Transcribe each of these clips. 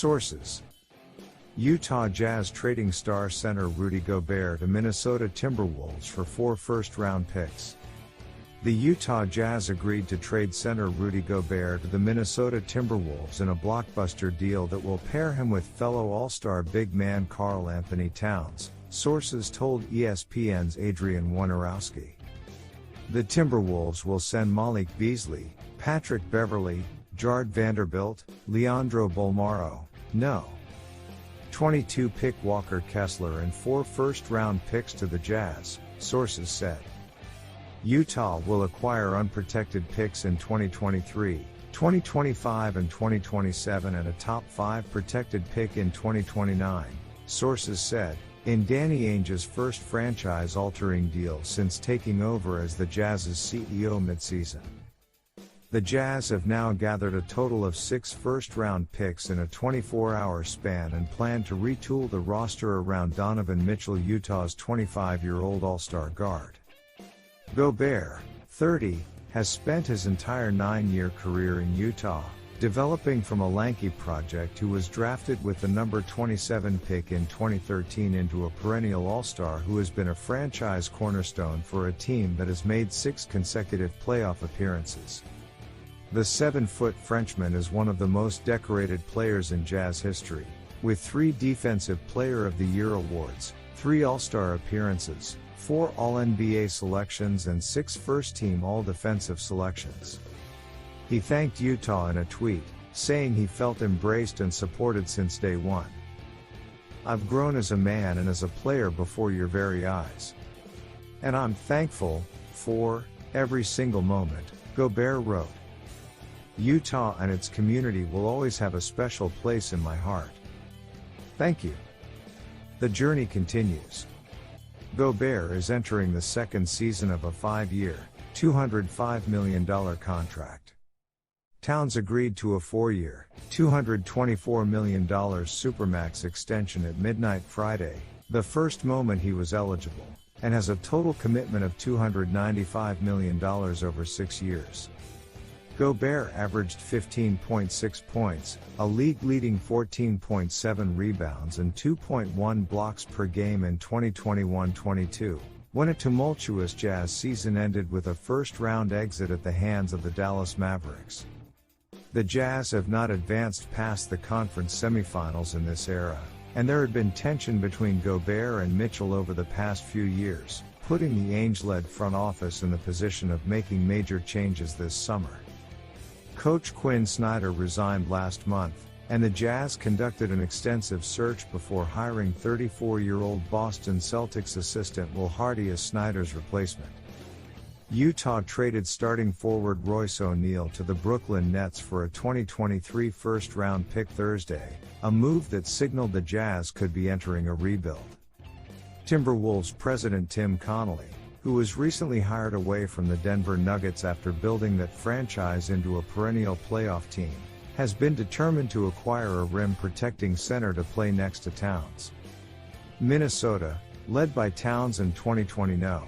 Sources: Utah Jazz trading star center Rudy Gobert to Minnesota Timberwolves for 4 first-round picks. The Utah Jazz agreed to trade center Rudy Gobert to the Minnesota Timberwolves in a blockbuster deal that will pair him with fellow All-Star big man Karl Anthony Towns, sources told ESPN's Adrian Wojnarowski. The Timberwolves will send Malik Beasley, Patrick Beverley, Jared Vanderbilt, Leandro Bolmaro, No. 22 pick Walker Kessler and 4 first-round picks to the Jazz, sources said. Utah will acquire unprotected picks in 2023, 2025 and 2027 and a top 5 protected pick in 2029, sources said, in Danny Ainge's first franchise-altering deal since taking over as the Jazz's CEO midseason. The Jazz have now gathered a total of 6 first-round picks in a 24-hour span and plan to retool the roster around Donovan Mitchell, Utah's 25-year-old All-Star guard. Gobert, 30, has spent his entire 9-year career in Utah, developing from a lanky project who was drafted with the number 27 pick in 2013 into a perennial All-Star who has been a franchise cornerstone for a team that has made 6 consecutive playoff appearances. The 7-foot Frenchman is one of the most decorated players in Jazz history, with 3 Defensive Player of the Year awards, 3 All-Star appearances, 4 All-NBA selections and 6 first-team All-Defensive selections. He thanked Utah in a tweet, saying he felt embraced and supported since day one. "I've grown as a man and as a player before your very eyes. And I'm thankful for every single moment," Gobert wrote. "Utah and its community will always have a special place in my heart. Thank you." The journey continues. Gobert is entering the second season of a 5-year, $205 million contract. Towns agreed to a 4-year, $224 million Supermax extension at midnight Friday, the first moment he was eligible, and has a total commitment of $295 million over 6 years. Gobert averaged 15.6 points, a league-leading 14.7 rebounds and 2.1 blocks per game in 2021-22, when a tumultuous Jazz season ended with a first-round exit at the hands of the Dallas Mavericks. The Jazz have not advanced past the conference semifinals in this era, and there had been tension between Gobert and Mitchell over the past few years, putting the Ainge-led front office in the position of making major changes this summer. Coach Quinn Snyder resigned last month, and the Jazz conducted an extensive search before hiring 34-year-old Boston Celtics assistant Will Hardy as Snyder's replacement. Utah traded starting forward Royce O'Neal to the Brooklyn Nets for a 2023 first-round pick Thursday, a move that signaled the Jazz could be entering a rebuild. Timberwolves president Tim Connolly, who was recently hired away from the Denver Nuggets after building that franchise into a perennial playoff team, has been determined to acquire a rim-protecting center to play next to Towns. Minnesota, led by Towns in 2020 No.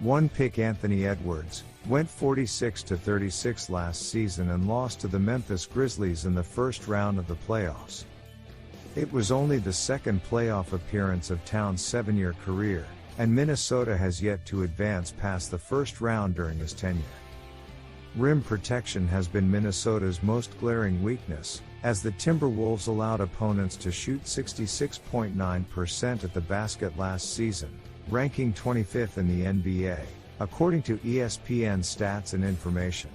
1 pick Anthony Edwards, went 46-36 last season and lost to the Memphis Grizzlies in the first round of the playoffs. It was only the second playoff appearance of Towns' 7-year career, and Minnesota has yet to advance past the first round during his tenure. Rim protection has been Minnesota's most glaring weakness, as the Timberwolves allowed opponents to shoot 66.9% at the basket last season, ranking 25th in the NBA, according to ESPN Stats and Information.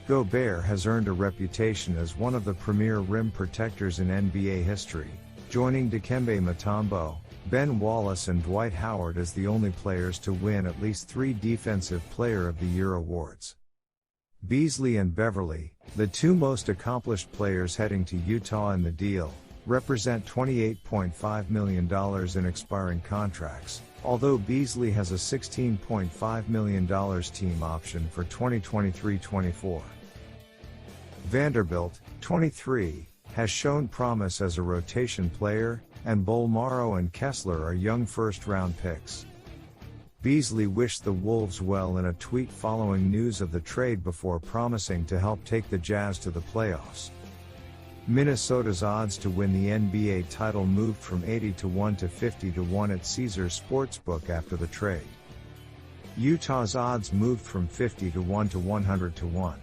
Gobert has earned a reputation as one of the premier rim protectors in NBA history, joining Dikembe Mutombo, Ben Wallace and Dwight Howard as the only players to win at least 3 Defensive Player of the Year awards. Beasley and Beverley, the 2 most accomplished players heading to Utah in the deal, represent $28.5 million in expiring contracts, although Beasley has a $16.5 million team option for 2023-24. Vanderbilt, 23, has shown promise as a rotation player, and Bolmaro and Kessler are young first-round picks. Beasley wished the Wolves well in a tweet following news of the trade before promising to help take the Jazz to the playoffs. Minnesota's odds to win the NBA title moved from 80-1 to 50-1 at Caesars Sportsbook after the trade. Utah's odds moved from 50-1 to 100-1.